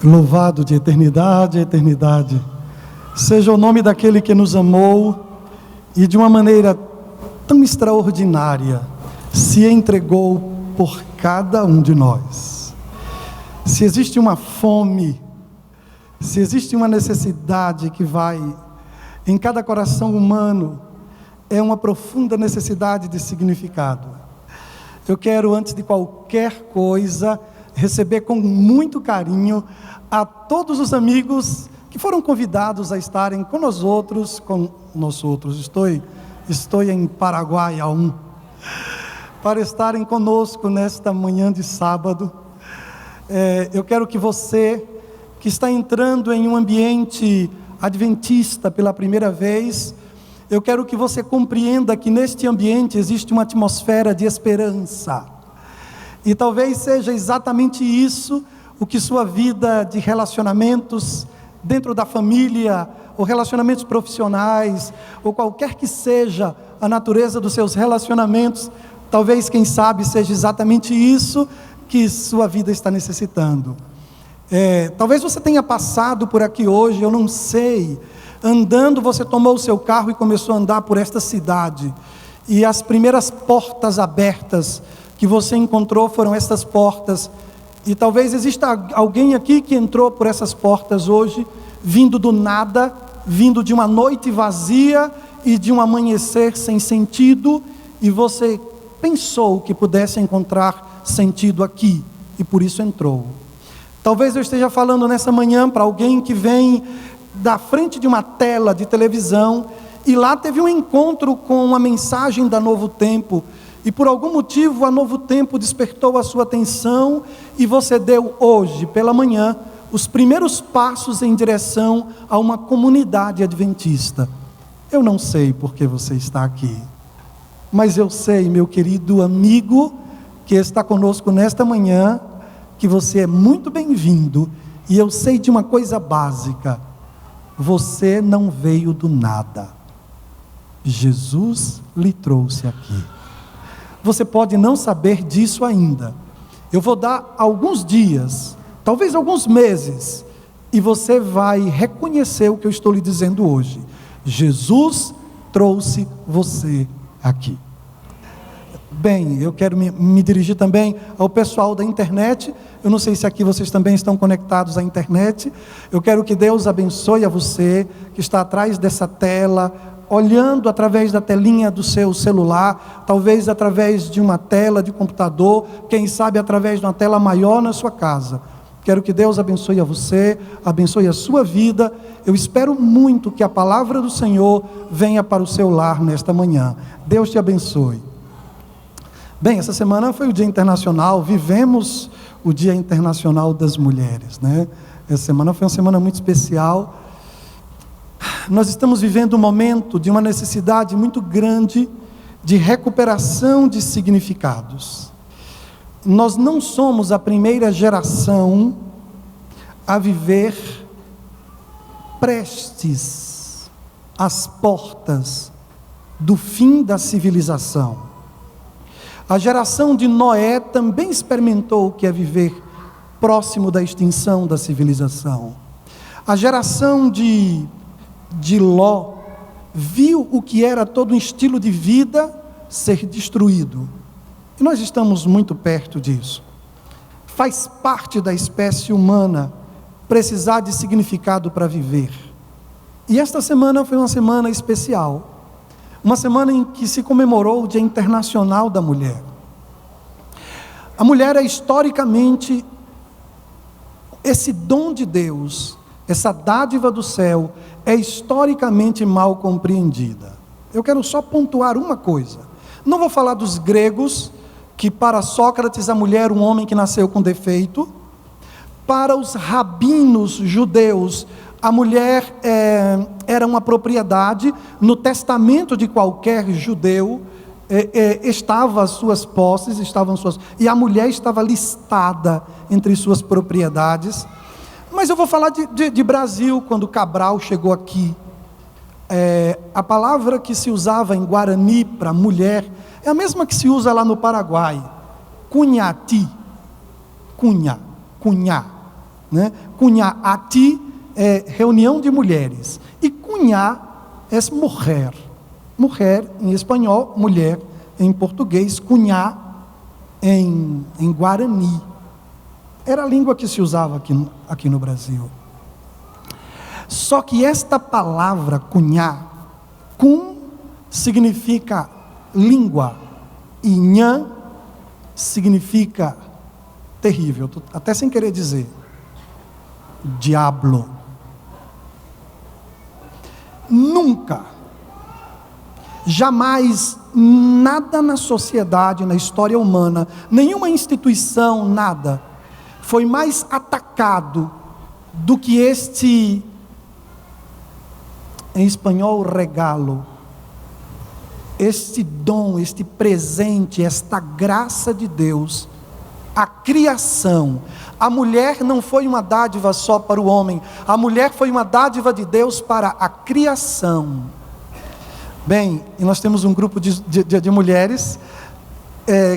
Louvado de eternidade a eternidade seja o nome daquele que nos amou e de uma maneira tão extraordinária se entregou por cada um de nós. Se existe uma fome, se existe uma necessidade que vai em cada coração humano, é uma profunda necessidade de significado. Eu quero, antes de qualquer coisa, receber com muito carinho a todos os amigos que foram convidados a estarem com nós outros. Estou em Paraguai há para estarem conosco nesta manhã de sábado. Eu quero que você, que está entrando em um ambiente adventista pela primeira vez, eu quero que você compreenda que neste ambiente existe uma atmosfera de esperança. E talvez seja exatamente isso o que sua vida de relacionamentos dentro da família, ou relacionamentos profissionais, ou qualquer que seja a natureza dos seus relacionamentos, talvez, quem sabe, seja exatamente isso que sua vida está necessitando. Talvez você tenha passado por aqui hoje, eu não sei, andando, você tomou o seu carro e começou a andar por esta cidade, e as primeiras portas abertas que você encontrou foram estas portas, e talvez exista alguém aqui que entrou por essas portas hoje, vindo do nada, vindo de uma noite vazia e de um amanhecer sem sentido, e você pensou que pudesse encontrar sentido aqui, e por isso entrou. Talvez eu esteja falando nessa manhã para alguém que vem da frente de uma tela de televisão, e lá teve um encontro com uma mensagem da Novo Tempo, e por algum motivo a Novo Tempo despertou a sua atenção, e você deu hoje, pela manhã, os primeiros passos em direção a uma comunidade adventista. Eu não sei por que você está aqui, mas eu sei, meu querido amigo, que está conosco nesta manhã, que você é muito bem-vindo, e eu sei de uma coisa básica: você não veio do nada, Jesus lhe trouxe aqui. Você pode não saber disso ainda. Eu vou dar alguns dias, talvez alguns meses, e você vai reconhecer o que eu estou lhe dizendo hoje. Jesus trouxe você aqui. Bem, eu quero me dirigir também ao pessoal da internet. Eu não sei se aqui vocês também estão conectados à internet. Eu quero que Deus abençoe a você que está atrás dessa tela, olhando através da telinha do seu celular, talvez através de uma tela de computador, quem sabe através de uma tela maior na sua casa. Quero que Deus abençoe a você, abençoe a sua vida. Eu espero muito que a palavra do Senhor venha para o seu lar nesta manhã. Deus te abençoe. Bem, essa semana foi o Dia Internacional, vivemos o Dia Internacional das Mulheres, né? Essa semana foi uma semana muito especial. Nós estamos vivendo um momento de uma necessidade muito grande de recuperação de significados. Nós não somos a primeira geração a viver prestes às portas do fim da civilização. A geração de Noé também experimentou o que é viver próximo da extinção da civilização. A geração de Ló viu o que era todo um estilo de vida ser destruído. E nós estamos muito perto disso. Faz parte da espécie humana precisar de significado para viver. E esta semana foi uma semana especial. Uma semana em que se comemorou o Dia Internacional da Mulher. A mulher é historicamente esse dom de Deus, essa dádiva do céu, é historicamente mal compreendida. Eu quero só pontuar uma coisa. Não vou falar dos gregos, que para Sócrates a mulher era um homem que nasceu com defeito. Para os rabinos judeus, a mulher era uma propriedade. No testamento de qualquer judeu estavam as suas posses, e a mulher estava listada entre suas propriedades. Mas eu vou falar de Brasil. Quando Cabral chegou aqui, a palavra que se usava em Guarani para mulher é a mesma que se usa lá no Paraguai, cunhati, cunha. cunhá, né? Cunhá, ati é reunião de mulheres, e cunhá é mulher. Mulher em espanhol, mulher em português, cunhá em guarani. Era a língua que se usava aqui no Brasil. Só que esta palavra cunhá, cum significa língua e nhã significa terrível, até sem querer dizer, diablo. Nunca, jamais, nada na sociedade, na história humana, nenhuma instituição, nada, foi mais atacado do que este, em espanhol, regalo, este dom, este presente, esta graça de Deus, a criação. A mulher não foi uma dádiva só para o homem, a mulher foi uma dádiva de Deus para a criação. Bem, e nós temos um grupo de mulheres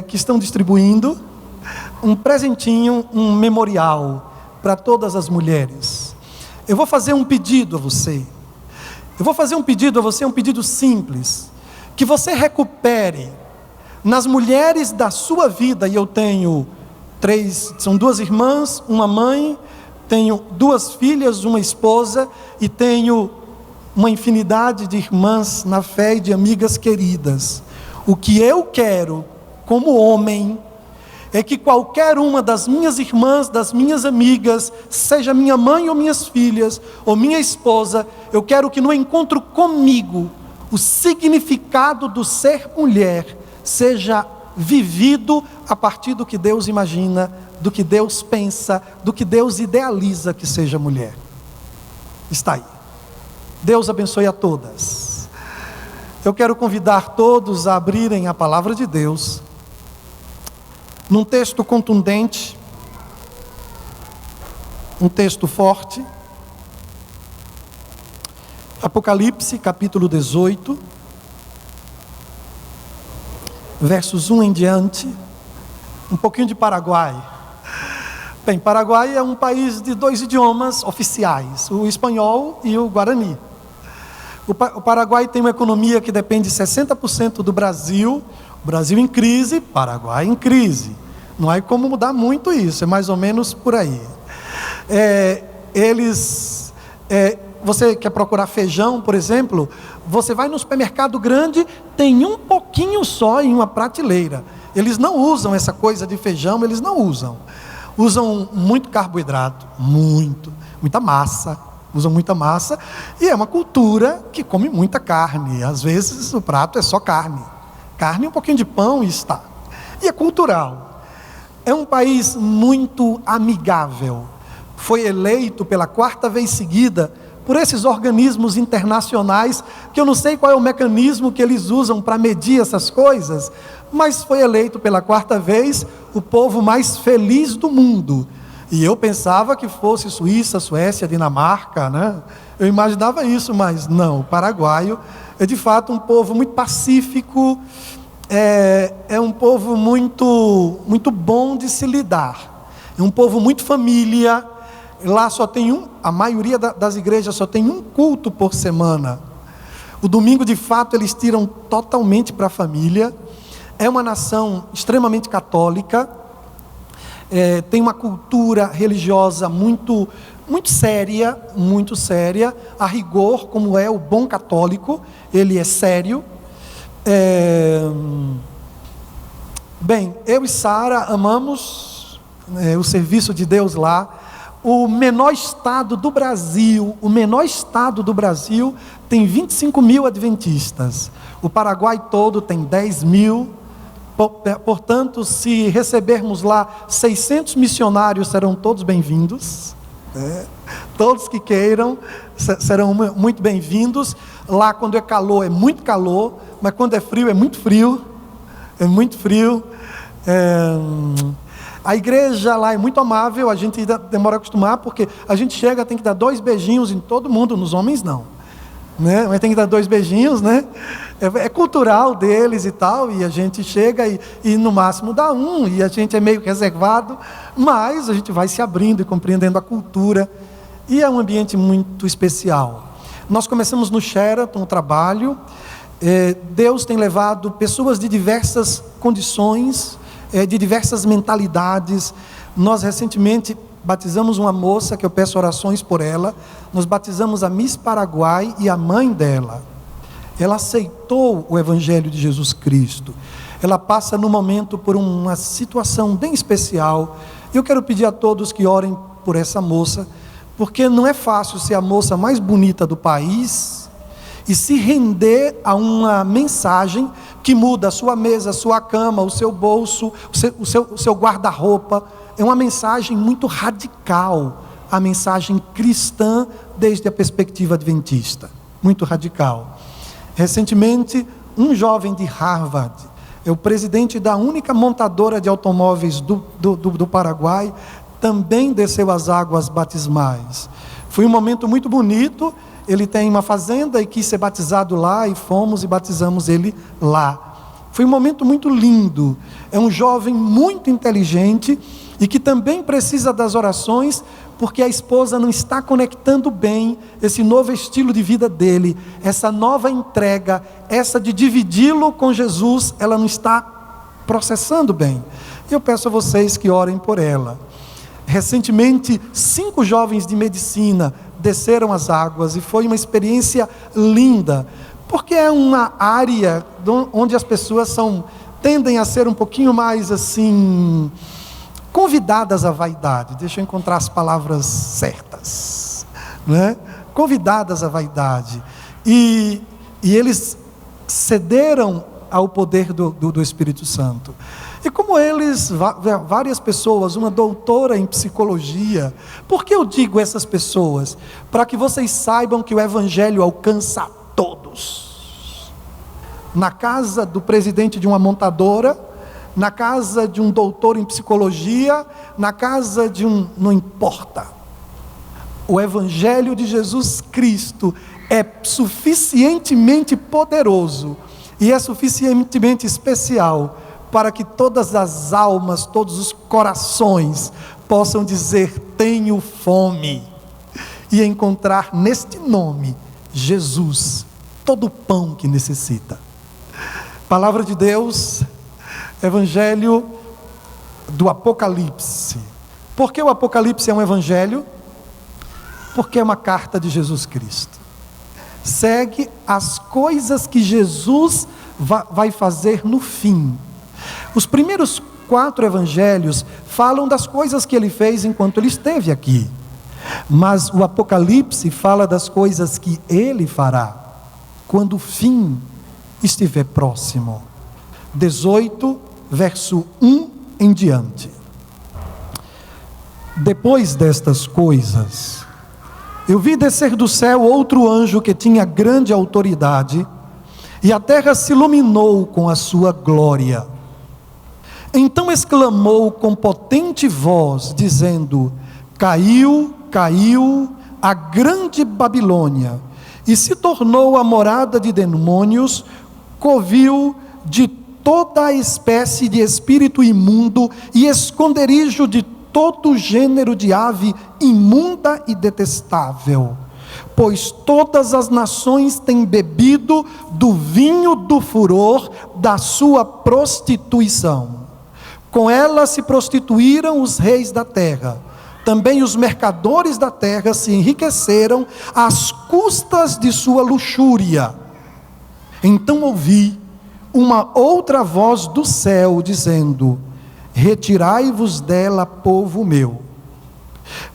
que estão distribuindo um presentinho, um memorial para todas as mulheres. Eu vou fazer um pedido a você. Um pedido simples, que você recupere nas mulheres da sua vida. E eu tenho são 2 irmãs, uma mãe, tenho 2 filhas, uma esposa, e tenho uma infinidade de irmãs na fé e de amigas queridas. O que eu quero, como homem, é que qualquer uma das minhas irmãs, das minhas amigas, seja minha mãe ou minhas filhas, ou minha esposa, eu quero que no encontro comigo, o significado do ser mulher seja vivido a partir do que Deus imagina, do que Deus pensa, do que Deus idealiza que seja mulher. Está aí. Deus abençoe a todas. Eu quero convidar todos a abrirem a palavra de Deus, num texto contundente, um texto forte, Apocalipse capítulo 18, versos 1 em diante, um pouquinho de Paraguai. Bem, Paraguai é um país de 2 idiomas oficiais, o espanhol e o guarani. O Paraguai tem uma economia que depende 60% do Brasil, o Brasil em crise, Paraguai em crise. Não há como mudar muito isso, é mais ou menos por aí. Você quer procurar feijão, por exemplo, você vai no supermercado grande, tem um pouquinho só em uma prateleira. Eles não usam essa coisa de feijão, eles não usam. Usam muito carboidrato, muita massa, usam muita massa, e é uma cultura que come muita carne. Às vezes o prato é só carne e um pouquinho de pão e está. E é cultural. É um país muito amigável. Foi eleito pela 4ª vez seguida por esses organismos internacionais, que eu não sei qual é o mecanismo que eles usam para medir essas coisas, mas foi eleito pela 4ª vez o povo mais feliz do mundo. E eu pensava que fosse Suíça, Suécia, Dinamarca, né? Eu imaginava isso, mas não, o paraguaio é de fato um povo muito pacífico, é um povo muito bom de se lidar, é um povo muito família. Lá só tem a maioria das igrejas só tem um culto por semana. O domingo, de fato, eles tiram totalmente para a família. É uma nação extremamente católica, tem uma cultura religiosa muito séria, a rigor, como é o bom católico, ele é sério. Bem, eu e Sara amamos o serviço de Deus lá. O menor estado do Brasil tem 25 mil adventistas. O Paraguai todo tem 10 mil. Portanto, se recebermos lá 600 missionários, serão todos bem-vindos. Todos que queiram serão muito bem-vindos. Lá, quando é calor, é muito calor, mas quando é frio, é muito frio. A igreja lá é muito amável, a gente ainda demora a acostumar, porque a gente chega, tem que dar 2 beijinhos em todo mundo, nos homens não. né? Mas tem que dar 2 beijinhos, né? É cultural deles e tal, e a gente chega e no máximo dá 1, e a gente é meio reservado, mas a gente vai se abrindo e compreendendo a cultura, e é um ambiente muito especial. Nós começamos no Sheraton o trabalho. Deus tem levado pessoas de diversas condições, de diversas mentalidades. Nós recentemente batizamos uma moça, que eu peço orações por ela. Nós batizamos a Miss Paraguai e a mãe dela. Ela aceitou o Evangelho de Jesus Cristo. Ela passa no momento por uma situação bem especial. Eu quero pedir a todos que orem por essa moça, porque não é fácil ser a moça mais bonita do país e se render a uma mensagem que muda a sua mesa, a sua cama, o seu bolso, o seu guarda-roupa. É uma mensagem muito radical, a mensagem cristã desde a perspectiva adventista, muito radical. Recentemente, um jovem de Harvard, o presidente da única montadora de automóveis do Paraguai, também desceu as águas batismais. Foi um momento muito bonito. Ele tem uma fazenda e quis ser batizado lá, e fomos e batizamos ele lá. Foi um momento muito lindo. É um jovem muito inteligente e que também precisa das orações, porque a esposa não está conectando bem esse novo estilo de vida dele, essa nova entrega, essa de dividi-lo com Jesus, ela não está processando bem. Eu peço a vocês que orem por ela. Recentemente, 5 jovens de medicina desceram as águas, e foi uma experiência linda, porque é uma área onde as pessoas tendem a ser um pouquinho mais assim, convidadas à vaidade. Deixa eu encontrar as palavras certas, né? Convidadas à vaidade, e eles cederam ao poder do Espírito Santo. E como eles, várias pessoas, uma doutora em psicologia. Por que eu digo essas pessoas? Para que vocês saibam que o Evangelho alcança todos. Na casa do presidente de uma montadora, na casa de um doutor em psicologia, na casa de não importa. O Evangelho de Jesus Cristo é suficientemente poderoso e é suficientemente especial para que todas as almas, todos os corações possam dizer: tenho fome, e encontrar neste nome, Jesus, todo o pão que necessita. Palavra de Deus, Evangelho do Apocalipse. Por que o Apocalipse é um evangelho? Porque é uma carta de Jesus Cristo. Segue as coisas que Jesus vai fazer no fim. Os primeiros 4 evangelhos falam das coisas que ele fez enquanto ele esteve aqui. Mas o Apocalipse fala das coisas que ele fará quando o fim estiver próximo. 18, verso 1 em diante. Depois destas coisas, eu vi descer do céu outro anjo que tinha grande autoridade, e a terra se iluminou com a sua glória. Então exclamou com potente voz, dizendo: caiu, caiu a grande Babilônia, e se tornou a morada de demônios, covil de toda a espécie de espírito imundo e esconderijo de todo gênero de ave imunda e detestável. Pois todas as nações têm bebido do vinho do furor da sua prostituição. Com ela se prostituíram os reis da terra. Também os mercadores da terra se enriqueceram às custas de sua luxúria. Então ouvi uma outra voz do céu dizendo: retirai-vos dela, povo meu,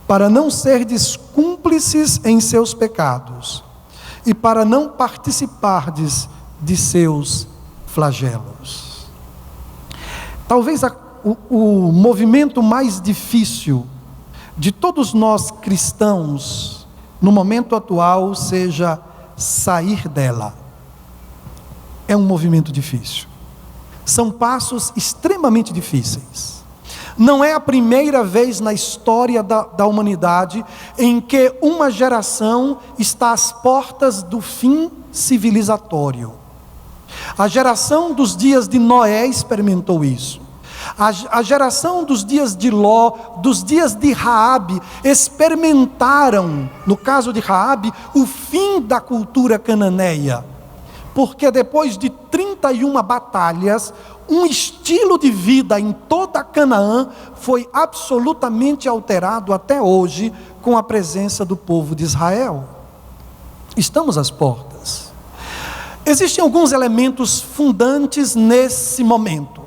para não serdes cúmplices em seus pecados, e para não participardes de seus flagelos. Talvez o movimento mais difícil de todos nós cristãos, no momento atual, seja sair dela. É um movimento difícil. São passos extremamente difíceis. Não é a primeira vez na história da humanidade em que uma geração está às portas do fim civilizatório. A geração dos dias de Noé experimentou isso. A geração dos dias de Ló, dos dias de Raabe, experimentaram, no caso de Raabe, o fim da cultura cananeia. Porque depois de 31 batalhas, um estilo de vida em toda Canaã foi absolutamente alterado até hoje com a presença do povo de Israel. Estamos às portas. Existem alguns elementos fundantes nesse momento.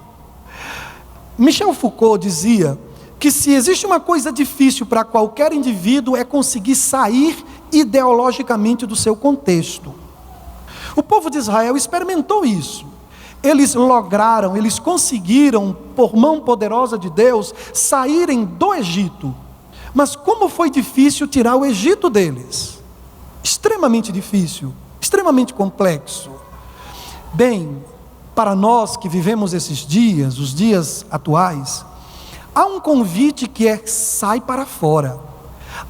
Michel Foucault dizia que se existe uma coisa difícil para qualquer indivíduo é conseguir sair ideologicamente do seu contexto. O povo de Israel experimentou isso. Eles lograram, eles conseguiram, por mão poderosa de Deus, saírem do Egito. Mas como foi difícil tirar o Egito deles? Extremamente difícil, extremamente complexo. Bem, para nós que vivemos esses dias, os dias atuais, há um convite que é: sai para fora.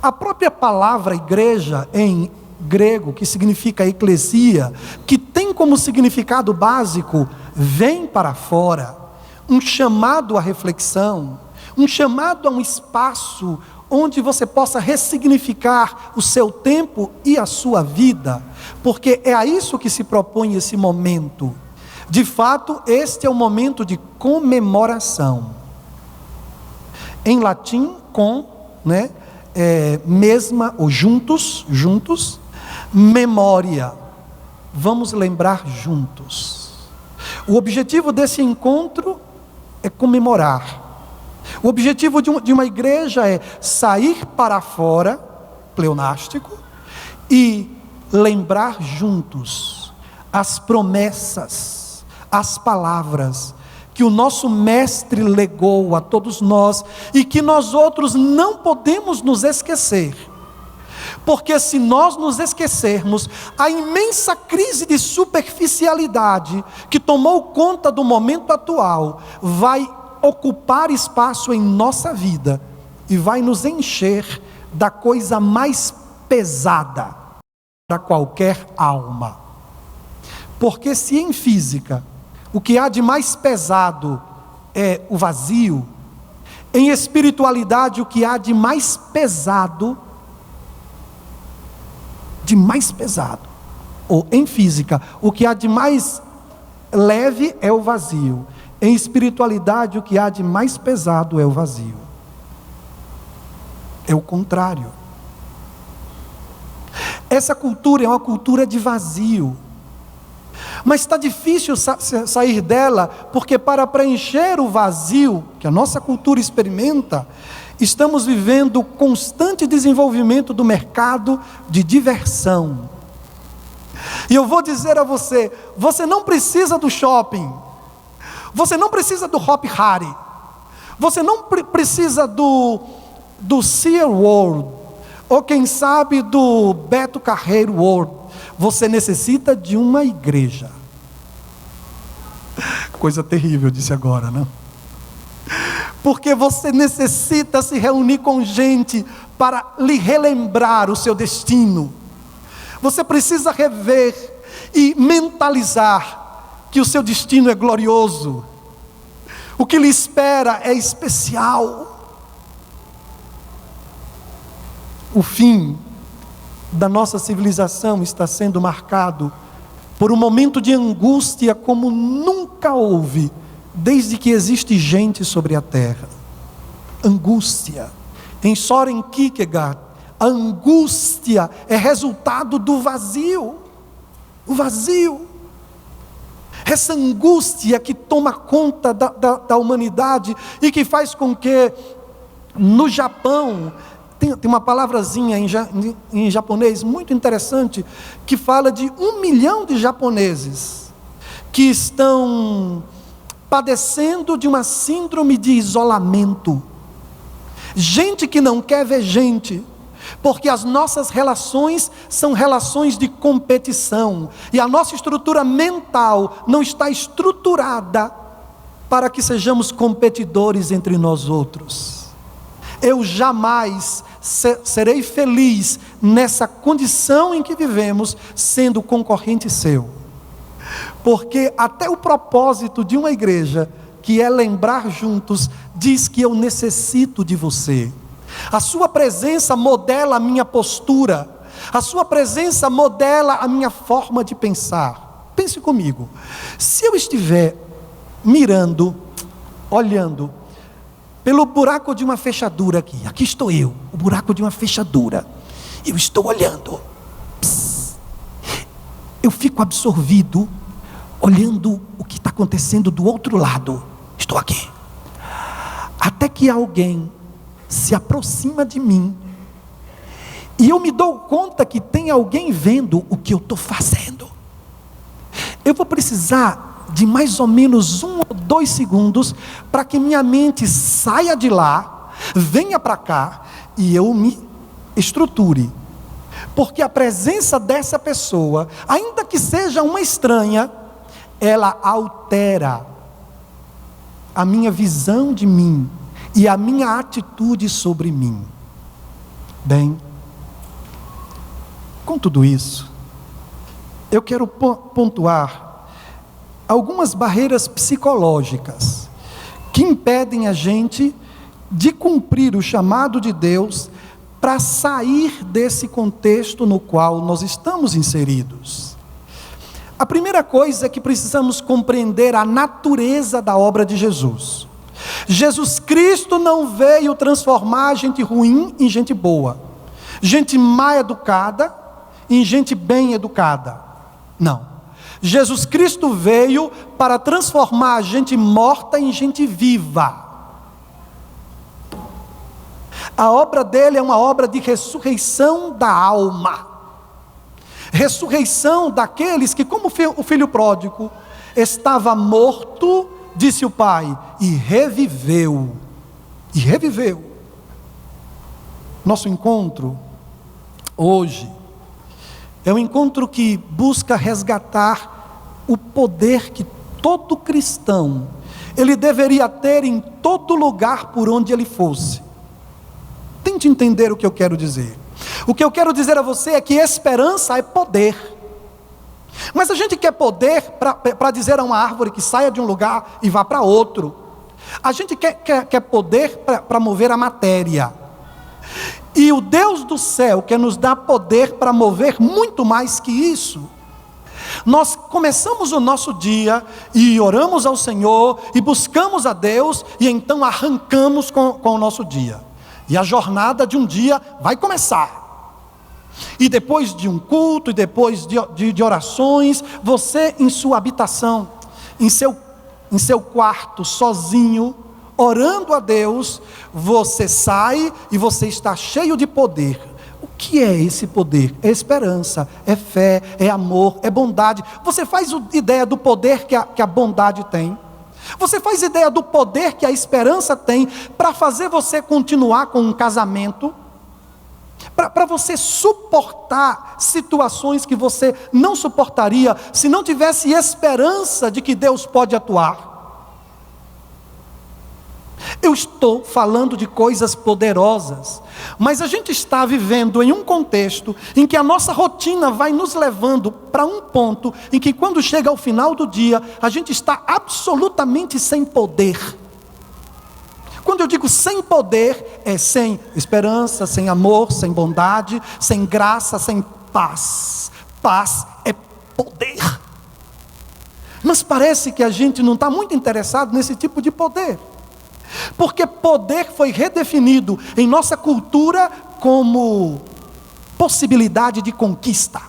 A própria palavra igreja em grego, que significa eclesia, que tem como significado básico, vem para fora, um chamado à reflexão, um chamado a um espaço onde você possa ressignificar o seu tempo e a sua vida, porque é a isso que se propõe esse momento. De fato, este é um momento de comemoração. Em latim, mesma ou juntos, memória. Vamos lembrar juntos. O objetivo desse encontro é comemorar. O objetivo de uma igreja é sair para fora, pleonástico, e lembrar juntos as promessas, as palavras que o nosso mestre legou a todos nós e que nós outros não podemos nos esquecer. Porque se nós nos esquecermos, a imensa crise de superficialidade que tomou conta do momento atual vai ocupar espaço em nossa vida e vai nos encher da coisa mais pesada para qualquer alma. Porque se em física o que há de mais pesado é o vazio, em espiritualidade o que há de mais pesado, ou em física, o que há de mais leve é o vazio. Em espiritualidade, o que há de mais pesado é o vazio. É o contrário. Essa cultura é uma cultura de vazio. Mas está difícil sair dela, porque para preencher o vazio que a nossa cultura experimenta, estamos vivendo o constante desenvolvimento do mercado de diversão. E eu vou dizer a você, você não precisa do shopping, você não precisa do Hop Hari, você não precisa do Sea World, ou quem sabe do Beto Carreiro World. Você necessita de uma igreja. Coisa terrível, disse agora, né? Porque você necessita se reunir com gente para lhe relembrar o seu destino. Você precisa rever e mentalizar que o seu destino é glorioso. O que lhe espera é especial. O fim da nossa civilização está sendo marcado por um momento de angústia como nunca houve desde que existe gente sobre a terra. Angústia. Em Soren Kierkegaard, a angústia é resultado do vazio. O vazio. Essa angústia que toma conta da humanidade e que faz com que no Japão, tem uma palavrazinha em japonês muito interessante, que fala de 1 milhão de japoneses que estão padecendo de uma síndrome de isolamento. Gente que não quer ver gente, porque as nossas relações são relações de competição, e a nossa estrutura mental não está estruturada para que sejamos competidores entre nós outros. Eu jamais serei feliz nessa condição em que vivemos, sendo concorrente seu. Porque até o propósito de uma igreja, que é lembrar juntos, diz que eu necessito de você. A sua presença modela a minha postura, a sua presença modela a minha forma de pensar. Pense comigo, se eu estiver mirando, olhando, pelo buraco de uma fechadura aqui estou eu, o buraco de uma fechadura, eu estou olhando, eu fico absorvido, olhando o que está acontecendo do outro lado, estou aqui, até que alguém se aproxima de mim, e eu me dou conta que tem alguém vendo o que eu estou fazendo. Eu vou precisar de mais ou menos 1 ou 2 segundos, para que minha mente saia de lá, venha para cá, e eu me estruture, porque a presença dessa pessoa, ainda que seja uma estranha, ela altera a minha visão de mim, e a minha atitude sobre mim. Bem, com tudo isso, eu quero pontuar algumas barreiras psicológicas que impedem a gente de cumprir o chamado de Deus para sair desse contexto no qual nós estamos inseridos. A primeira coisa é que precisamos compreender a natureza da obra de Jesus. Jesus Cristo não veio transformar gente ruim em gente boa, gente mal educada em gente bem educada. Não. Jesus Cristo veio para transformar a gente morta em gente viva. A obra dele é uma obra de ressurreição da alma. Ressurreição daqueles que, como o filho pródigo, estava morto, disse o pai, e reviveu. E reviveu. Nosso encontro hoje é um encontro que busca resgatar o poder que todo cristão ele deveria ter em todo lugar por onde ele fosse. Tente entender o que eu quero dizer. O que eu quero dizer a você é que esperança é poder. Mas a gente quer poder para dizer a uma árvore que saia de um lugar e vá para outro. A gente quer poder para mover a matéria. E o Deus do céu quer nos dar poder para mover muito mais que isso. Nós começamos o nosso dia e oramos ao Senhor e buscamos a Deus, e então arrancamos com o nosso dia. E a jornada de um dia vai começar. E depois de um culto, e depois de orações, você em sua habitação, em seu quarto, sozinho, orando a Deus, você sai e você está cheio de poder. O que é esse poder? É esperança, é fé, é amor, é bondade. Você faz ideia do poder que a bondade tem? Você faz ideia do poder que a esperança tem para fazer você continuar com um casamento? Para você suportar situações que você não suportaria se não tivesse esperança de que Deus pode atuar? Eu estou falando de coisas poderosas, mas a gente está vivendo em um contexto em que a nossa rotina vai nos levando para um ponto em que, quando chega ao final do dia, a gente está absolutamente sem poder. Quando eu digo sem poder, é sem esperança, sem amor, sem bondade, sem graça, sem paz. Paz é poder. Mas parece que a gente não está muito interessado nesse tipo de poder. Porque poder foi redefinido em nossa cultura como possibilidade de conquista,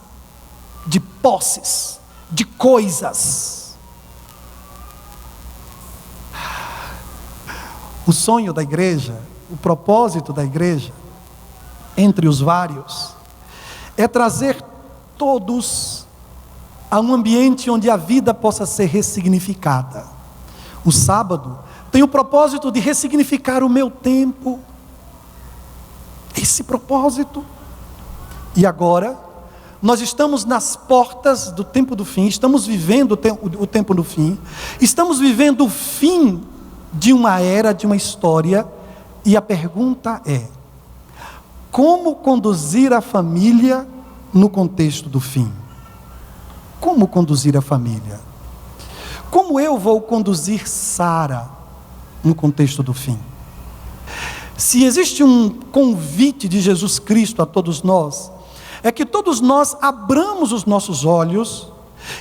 de posses, de coisas. O sonho da igreja, o propósito da igreja, entre os vários, é trazer todos a um ambiente onde a vida possa ser ressignificada. O sábado tem o propósito de ressignificar o meu tempo. Esse propósito. E agora, Nós estamos nas portas do tempo do fim, estamos vivendo o tempo do fim, estamos vivendo o fim de uma era, de uma história, e a pergunta é: como conduzir a família no contexto do fim? Como conduzir a família? Como eu vou conduzir Sara no contexto do fim? Se existe um convite de Jesus Cristo a todos nós, é que todos nós abramos os nossos olhos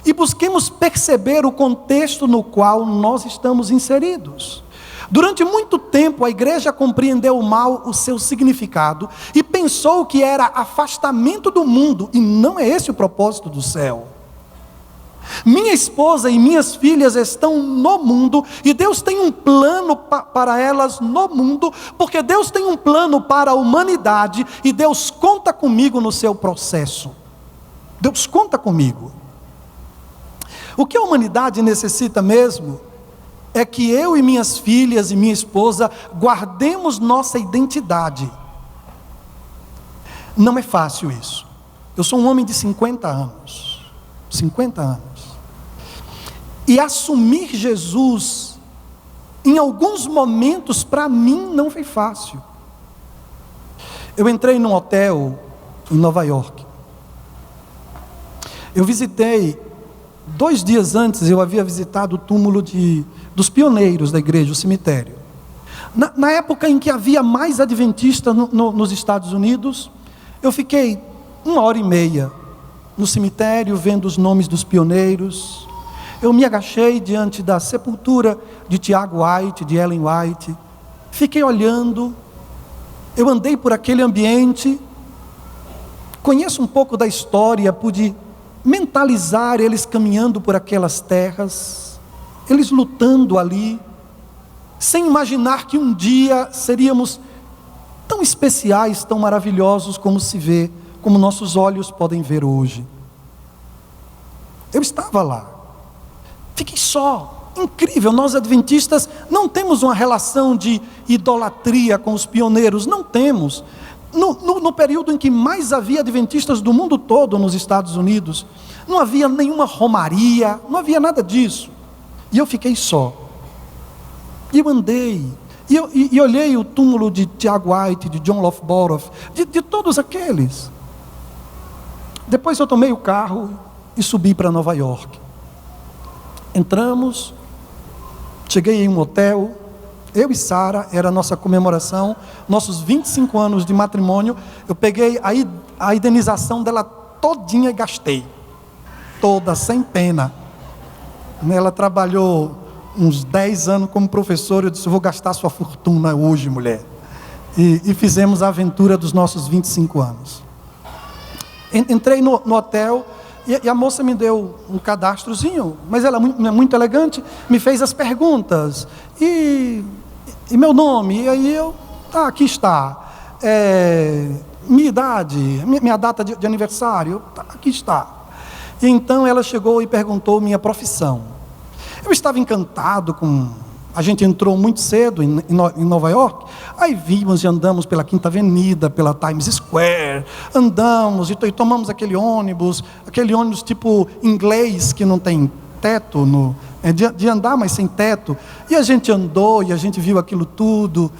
e busquemos perceber o contexto no qual nós estamos inseridos. Durante muito tempo a igreja compreendeu mal o seu significado e pensou que era afastamento do mundo, e não é esse o propósito do céu. Minha esposa e minhas filhas estão no mundo, e Deus tem um plano para elas no mundo, porque Deus tem um plano para a humanidade, e Deus conta comigo no seu processo. Deus conta comigo. O que a humanidade necessita mesmo é que eu e minhas filhas e minha esposa guardemos nossa identidade. Não é fácil isso. Eu sou um homem de 50 anos. 50 anos. E assumir Jesus, em alguns momentos, para mim, não foi fácil. Eu entrei num hotel em Nova York. Eu visitei, 2 dias antes, eu havia visitado o túmulo dos pioneiros da igreja, o cemitério. Na época em que havia mais adventistas nos Estados Unidos, eu fiquei 1h30 no cemitério, vendo os nomes dos pioneiros. Eu me agachei diante da sepultura de Tiago White, de Ellen White. Fiquei olhando. Eu andei por aquele ambiente. Conheço um pouco da história, pude mentalizar eles caminhando por aquelas terras, eles lutando ali, sem imaginar que um dia seríamos tão especiais, tão maravilhosos como se vê, como nossos olhos podem ver hoje. Eu estava lá, fiquei só. Incrível, nós adventistas não temos uma relação de idolatria com os pioneiros, não temos. No período em que mais havia adventistas do mundo todo nos Estados Unidos, não havia nenhuma romaria, não havia nada disso. E eu fiquei só. E eu andei, e olhei o túmulo de Tiago White, de John Loughborough, de todos aqueles. Depois eu tomei o carro e subi para Nova York. Entramos, cheguei em um hotel. Eu e Sara, era a nossa comemoração, nossos 25 anos de matrimônio. Eu peguei a indenização dela todinha e gastei. Toda, sem pena. Ela trabalhou uns 10 anos como professora. Eu disse: eu vou gastar sua fortuna hoje, mulher. E fizemos a aventura dos nossos 25 anos. Entrei no hotel e a moça me deu um cadastrozinho, mas ela é muito elegante, me fez as perguntas. E meu nome, e aí eu, aqui está, minha idade, minha data de aniversário, aqui está. E então ela chegou e perguntou minha profissão. Eu estava encantado a gente entrou muito cedo em Nova York, aí vimos e andamos pela Quinta Avenida, pela Times Square, andamos e tomamos aquele ônibus tipo inglês, que não tem teto, de andar, mas sem teto. E a gente andou e a gente viu aquilo tudo.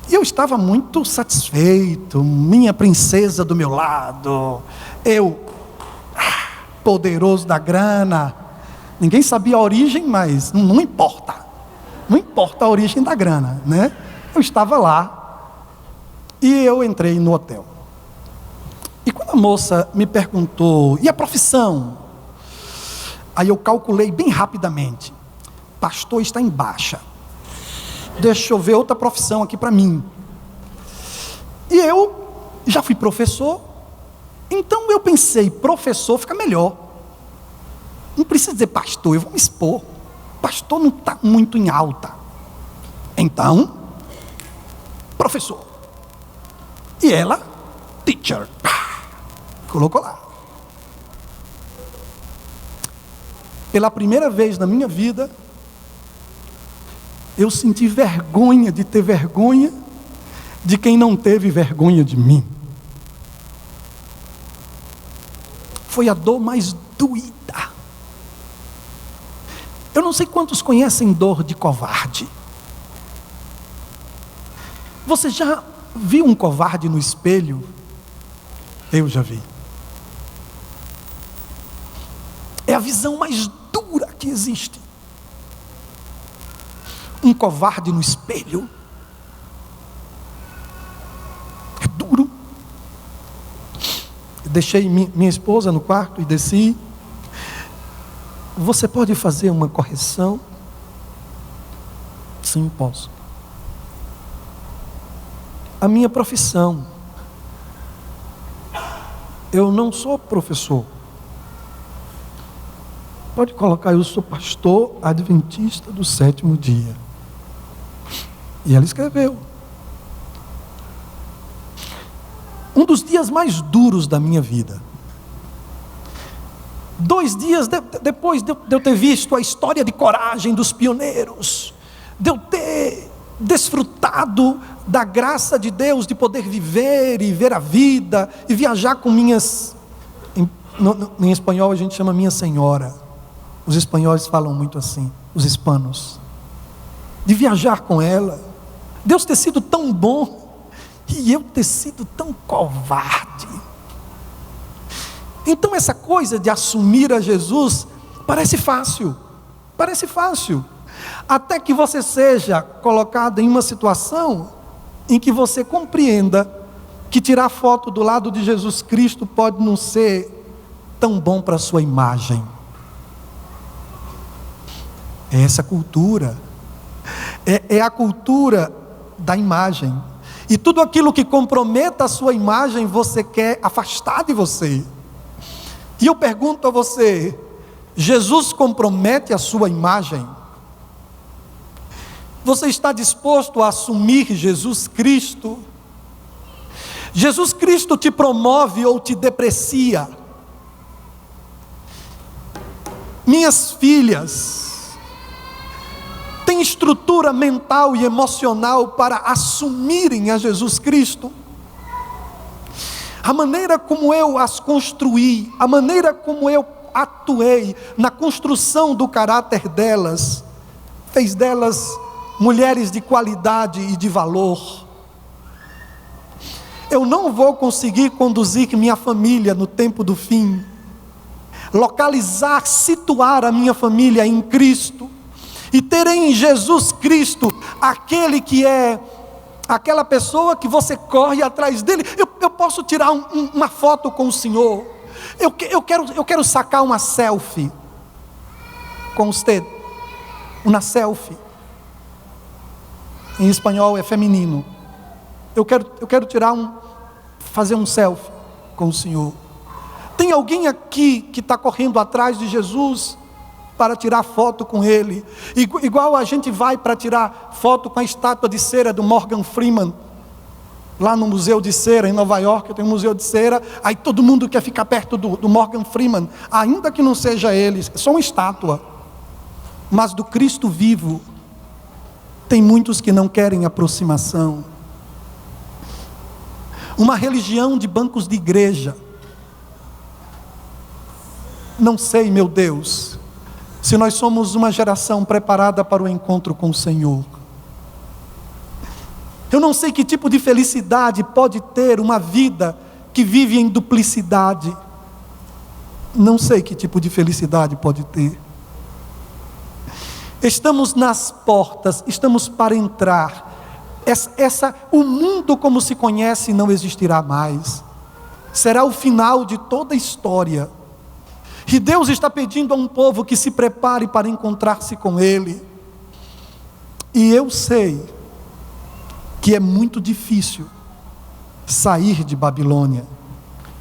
E eu estava muito satisfeito, minha princesa do meu lado, eu, poderoso da grana. Ninguém sabia a origem, mas não importa. Não importa a origem da grana, né? Eu estava lá e eu entrei no hotel. E quando a moça me perguntou: e a profissão? Aí eu calculei bem rapidamente: pastor está em baixa, deixa eu ver outra profissão aqui para mim. E eu já fui professor, então eu pensei: professor fica melhor, não precisa dizer pastor, eu vou me expor, pastor não está muito em alta, então professor. E ela, teacher, colocou lá. Pela primeira vez na minha vida, eu senti vergonha de ter vergonha de quem não teve vergonha de mim. foi a dor mais doída. Eu não sei quantos conhecem dor de covarde. Você já viu um covarde no espelho? Eu já vi. É a visão mais dura que existe. Um covarde no espelho. É duro. Deixei minha esposa no quarto e desci. Você pode fazer uma correção? Sim, posso. A minha profissão. Eu não sou professor. Pode colocar, eu sou pastor adventista do 7º dia. E ela escreveu. Um dos dias mais duros da minha vida. 2 dias depois de eu ter visto a história de coragem dos pioneiros, de eu ter desfrutado da graça de Deus, de poder viver e ver a vida, e viajar com minhas, em espanhol a gente chama minha senhora, os espanhóis falam muito assim, os hispanos, de viajar com ela, Deus ter sido tão bom, e eu ter sido tão covarde. Então essa coisa de assumir a Jesus parece fácil, até que você seja colocado em uma situação em que você compreenda que tirar foto do lado de Jesus Cristo pode não ser tão bom para a sua imagem. É essa cultura, é a cultura da imagem, e tudo aquilo que comprometa a sua imagem você quer afastar de você. E eu pergunto a você, Jesus compromete a sua imagem? Você está disposto a assumir Jesus Cristo? Jesus Cristo te promove ou te deprecia? Minhas filhas têm estrutura mental e emocional para assumirem a Jesus Cristo? A maneira como eu as construí, a maneira como eu atuei na construção do caráter delas, fez delas mulheres de qualidade e de valor. Eu não vou conseguir conduzir minha família no tempo do fim, localizar, situar a minha família em Cristo, e ter em Jesus Cristo aquele que é aquela pessoa que você corre atrás dele. Eu posso tirar uma foto com o Senhor, eu quero sacar uma selfie com você, uma selfie, em espanhol é feminino, eu quero fazer um selfie com o Senhor. Tem alguém aqui que está correndo atrás de Jesus para tirar foto com ele, igual a gente vai para tirar foto com a estátua de cera do Morgan Freeman, lá no Museu de Cera em Nova York, tem um museu de cera, aí todo mundo quer ficar perto do Morgan Freeman, ainda que não seja ele, é só uma estátua, mas do Cristo vivo, tem muitos que não querem aproximação. Uma religião de bancos de igreja, não sei, meu Deus, se nós somos uma geração preparada para o encontro com o Senhor. Eu não sei que tipo de felicidade pode ter uma vida que vive em duplicidade. Não sei que tipo de felicidade pode ter. Estamos nas portas, estamos para entrar. O mundo como se conhece não existirá mais. Será o final de toda a história. E Deus está pedindo a um povo que se prepare para encontrar-se com Ele. E eu sei que é muito difícil sair de Babilônia.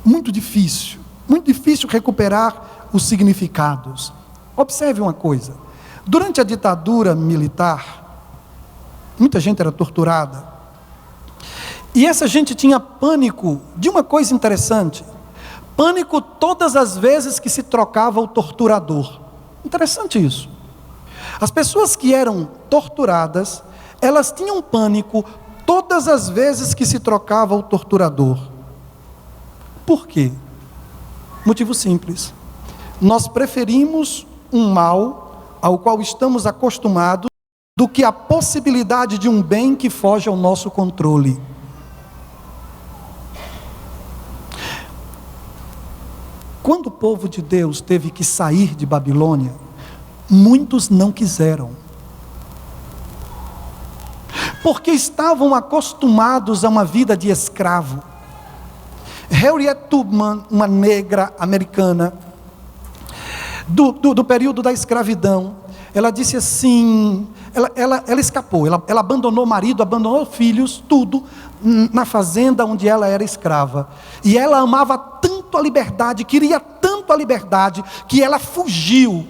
Muito difícil recuperar os significados. Observe uma coisa. Durante a ditadura militar, muita gente era torturada. E essa gente tinha pânico de uma coisa interessante. Pânico todas as vezes que se trocava o torturador. Interessante isso. As pessoas que eram torturadas, elas tinham pânico todas as vezes que se trocava o torturador. Por quê? Motivo simples: nós preferimos um mal ao qual estamos acostumados do que a possibilidade de um bem que foge ao nosso controle. Quando o povo de Deus teve que sair de Babilônia, muitos não quiseram, porque estavam acostumados a uma vida de escravo. Harriet Tubman, uma negra americana, do período da escravidão, ela disse assim, ela escapou, ela abandonou o marido, abandonou filhos, tudo, na fazenda onde ela era escrava, e ela amava tanto a liberdade, queria tanto a liberdade, que ela fugiu,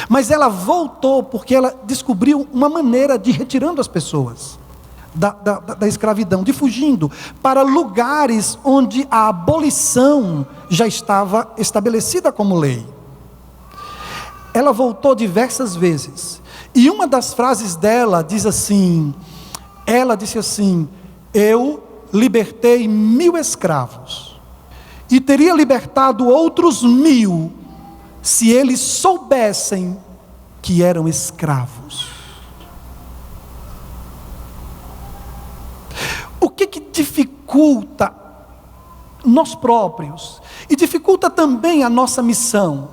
mas ela voltou, porque ela descobriu uma maneira de ir retirando as pessoas da escravidão, de fugindo para lugares onde a abolição já estava estabelecida como lei. Ela voltou diversas vezes, e uma das frases dela diz assim, ela disse assim: eu libertei 1000 escravos, e teria libertado outros 1000, se eles soubessem que eram escravos. O que dificulta nós próprios, e dificulta também a nossa missão,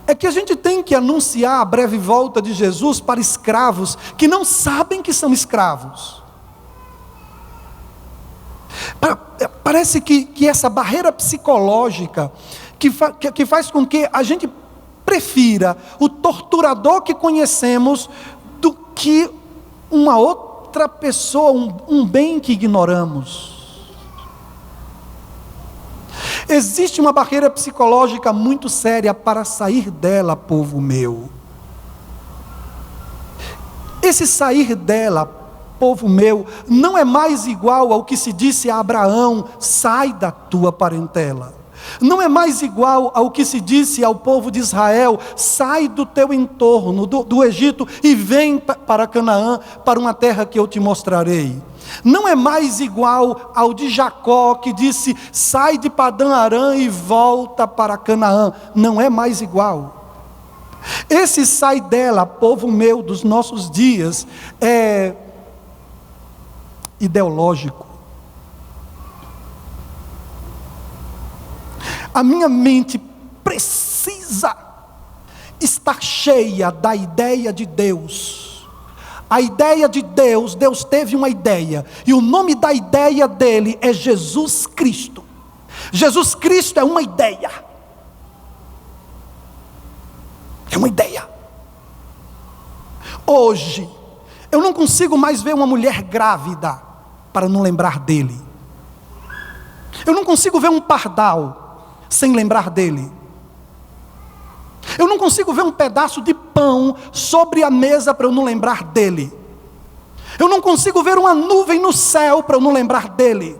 é que a gente tem que anunciar a breve volta de Jesus para escravos que não sabem que são escravos. Parece que essa barreira psicológica que faz com que a gente prefira o torturador que conhecemos do que uma outra pessoa, um bem que ignoramos. Existe uma barreira psicológica muito séria para sair dela, povo meu. Esse sair dela, povo meu, não é mais igual ao que se disse a Abraão: sai da tua parentela. Não é mais igual ao que se disse ao povo de Israel: sai do teu entorno, do Egito, e vem para Canaã, para uma terra que eu te mostrarei. Não é mais igual ao de Jacó, que disse: sai de Padã Arã e volta para Canaã. Não é mais igual. Esse sai dela, povo meu, dos nossos dias, é ideológico. A minha mente precisa estar cheia da ideia de Deus. A ideia de Deus, Deus teve uma ideia, e o nome da ideia dele é Jesus Cristo. Jesus Cristo é uma ideia. É uma ideia. Hoje, eu não consigo mais ver uma mulher grávida para não lembrar dele. Eu não consigo ver um pardal sem lembrar dele. Eu não consigo ver um pedaço de pão sobre a mesa para eu não lembrar dele. Eu não consigo ver uma nuvem no céu para eu não lembrar dele.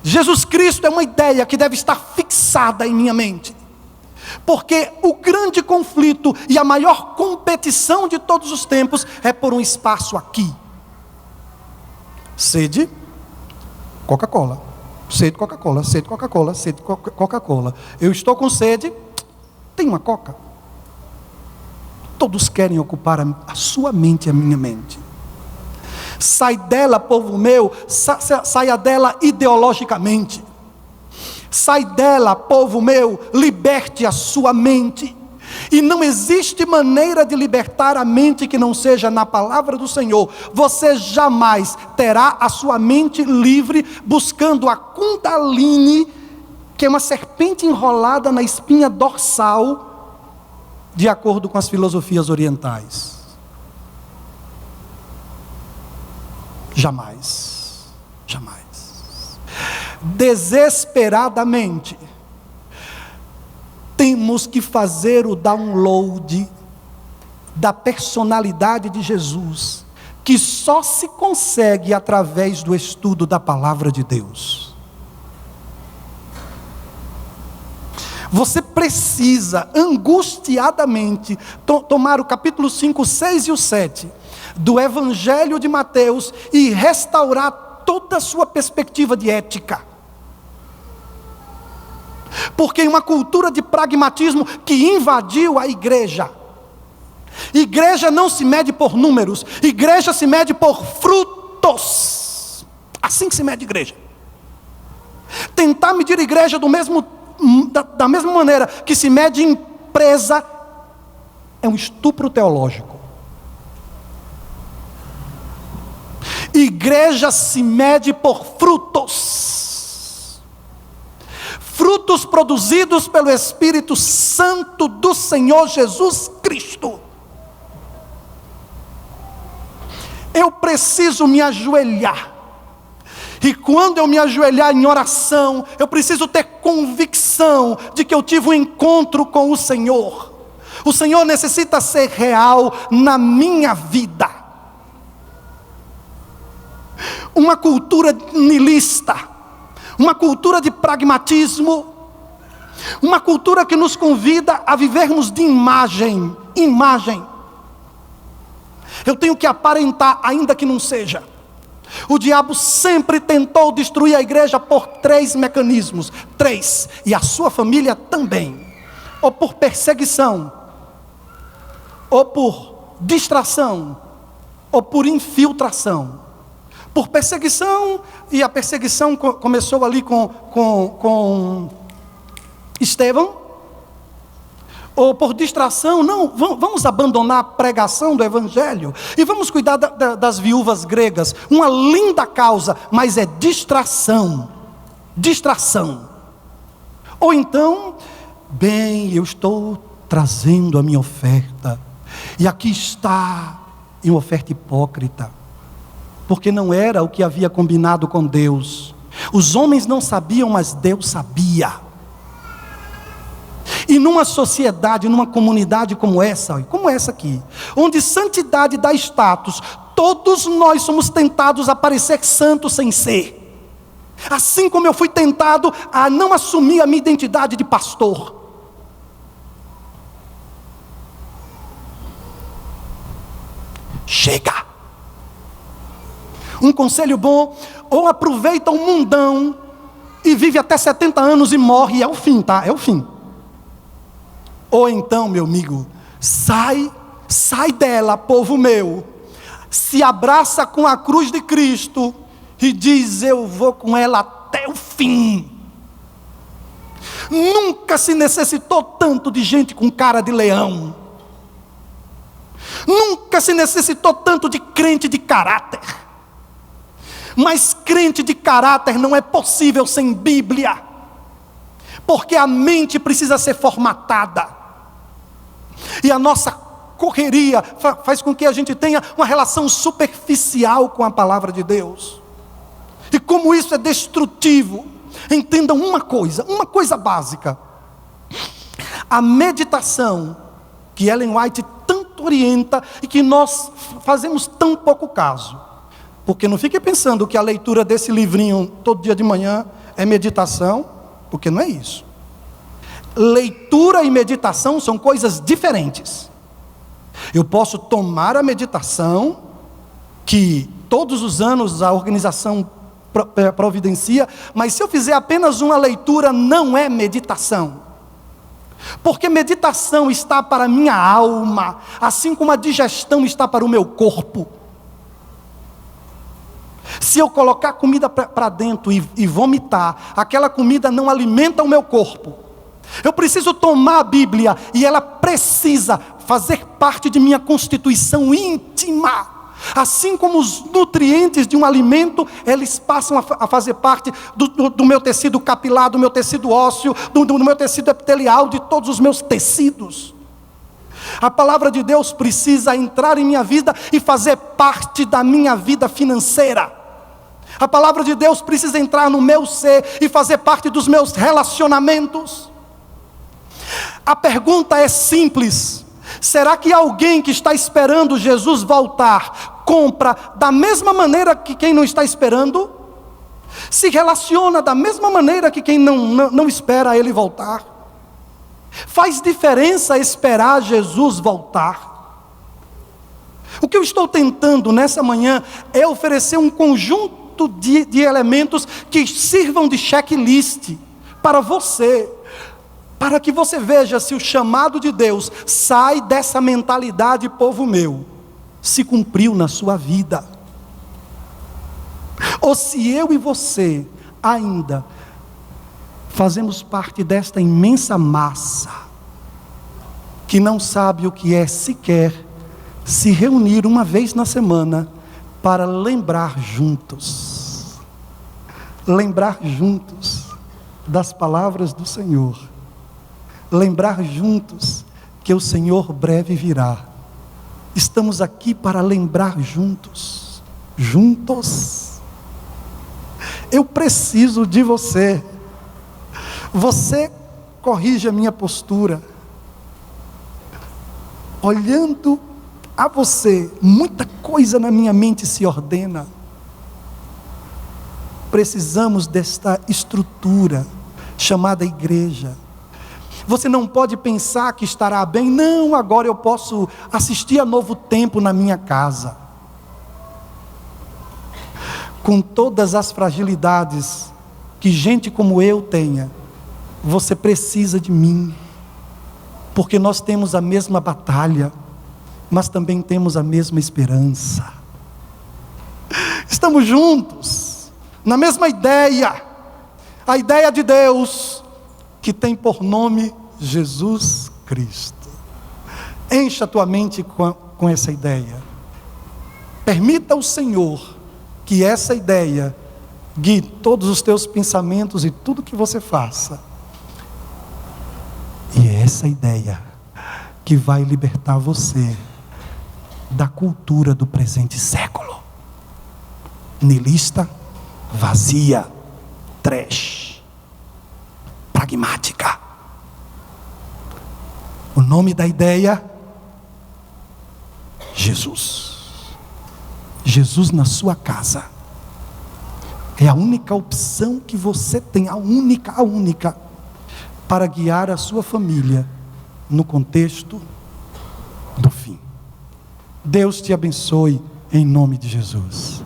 Jesus Cristo é uma ideia que deve estar fixada em minha mente. Porque o grande conflito e a maior competição de todos os tempos é por um espaço aqui. Sede, Coca-Cola. Sede, Coca-Cola, sede, Coca-Cola, sede, Coca-Cola. Eu estou com sede, tem uma Coca. Todos querem ocupar a sua mente e a minha mente. Sai dela, povo meu, saia dela ideologicamente. Sai dela, povo meu, liberte a sua mente. E não existe maneira de libertar a mente que não seja na palavra do Senhor. Você jamais terá a sua mente livre buscando a Kundalini, que é uma serpente enrolada na espinha dorsal, de acordo com as filosofias orientais. Jamais. Jamais. Desesperadamente temos que fazer o download da personalidade de Jesus, que só se consegue através do estudo da palavra de Deus. Você precisa angustiadamente tomar o capítulo 5, 6 e o 7 do Evangelho de Mateus e restaurar toda a sua perspectiva de ética. Porque uma cultura de pragmatismo que invadiu a igreja. Igreja não se mede por números, igreja se mede por frutos. Assim que se mede igreja. Tentar medir a igreja da mesma maneira que se mede empresa é um estupro teológico. Igreja se mede por frutos. Frutos produzidos pelo Espírito Santo do Senhor Jesus Cristo. Eu preciso me ajoelhar. E quando eu me ajoelhar em oração, eu preciso ter convicção de que eu tive um encontro com o Senhor. O Senhor necessita ser real na minha vida. Uma cultura nihilista, uma cultura de pragmatismo, uma cultura que nos convida a vivermos de imagem. Eu tenho que aparentar, ainda que não seja. O diabo sempre tentou destruir a igreja por 3 mecanismos. 3, e a sua família também. Ou por perseguição, ou por distração, ou por infiltração. Por perseguição, e a perseguição começou ali com Estevão. Ou por distração, não, vamos abandonar a pregação do Evangelho, e vamos cuidar das viúvas gregas, uma linda causa, mas é distração, ou então, bem, eu estou trazendo a minha oferta, e aqui está, uma oferta hipócrita, porque não era o que havia combinado com Deus, os homens não sabiam, mas Deus sabia. E numa sociedade, numa comunidade como essa aqui, onde santidade dá status, todos nós somos tentados a parecer santos sem ser. Assim como eu fui tentado a não assumir a minha identidade de pastor. Chega! Um conselho bom, ou aproveita o mundão e vive até 70 anos e morre, é o fim, tá? É o fim. Ou então, meu amigo, sai dela, povo meu, se abraça com a cruz de Cristo e diz: eu vou com ela até o fim. Nunca se necessitou tanto de gente com cara de leão. Nunca se necessitou tanto de crente de caráter. Mas crente de caráter não é possível sem Bíblia. Porque a mente precisa ser formatada. E a nossa correria faz com que a gente tenha uma relação superficial com a palavra de Deus. E como isso é destrutivo, entendam uma coisa básica. A meditação, que Ellen White tanto orienta e que nós fazemos tão pouco caso. Porque não fique pensando que a leitura desse livrinho todo dia de manhã é meditação, porque não é isso. Leitura e meditação são coisas diferentes. Eu posso tomar a meditação, que todos os anos a organização providencia, mas se eu fizer apenas uma leitura, não é meditação. Porque meditação está para a minha alma, assim como a digestão está para o meu corpo. Se eu colocar comida para dentro e vomitar, aquela comida não alimenta o meu corpo. Eu preciso tomar a Bíblia e ela precisa fazer parte de minha constituição íntima. Assim como os nutrientes de um alimento, eles passam a fazer parte do meu tecido capilar, do meu tecido ósseo, do meu tecido epitelial, de todos os meus tecidos. A palavra de Deus precisa entrar em minha vida e fazer parte da minha vida financeira. A palavra de Deus precisa entrar no meu ser e fazer parte dos meus relacionamentos. A pergunta é simples: será que alguém que está esperando Jesus voltar compra da mesma maneira que quem não está esperando? Se relaciona da mesma maneira que quem não espera ele voltar? Faz diferença esperar Jesus voltar? O que eu estou tentando nessa manhã é oferecer um conjunto de elementos que sirvam de checklist para você, para que você veja se o chamado de Deus sai dessa mentalidade, povo meu, se cumpriu na sua vida, ou se eu e você ainda fazemos parte desta imensa massa, que não sabe o que é sequer se reunir uma vez na semana, para lembrar juntos das palavras do Senhor, lembrar juntos que o Senhor breve virá. Estamos aqui para lembrar juntos. Eu preciso de você. Você corrige a minha postura. Olhando a você, muita coisa na minha mente se ordena. Precisamos desta estrutura chamada igreja. Você não pode pensar que estará bem. Não, agora eu posso assistir a Novo Tempo na minha casa. Com todas as fragilidades que gente como eu tenha, você precisa de mim, porque nós temos a mesma batalha, mas também temos a mesma esperança. Estamos juntos, na mesma ideia, a ideia de Deus, que tem por nome Jesus Cristo. Encha a tua mente com essa ideia. Permita ao Senhor que essa ideia guie todos os teus pensamentos e tudo que você faça. E é essa ideia que vai libertar você da cultura do presente século, nihilista, vazia, trash, pragmática. O nome da ideia: Jesus. Jesus na sua casa. É a única opção que você tem, a única, para guiar a sua família no contexto do fim. Deus te abençoe em nome de Jesus.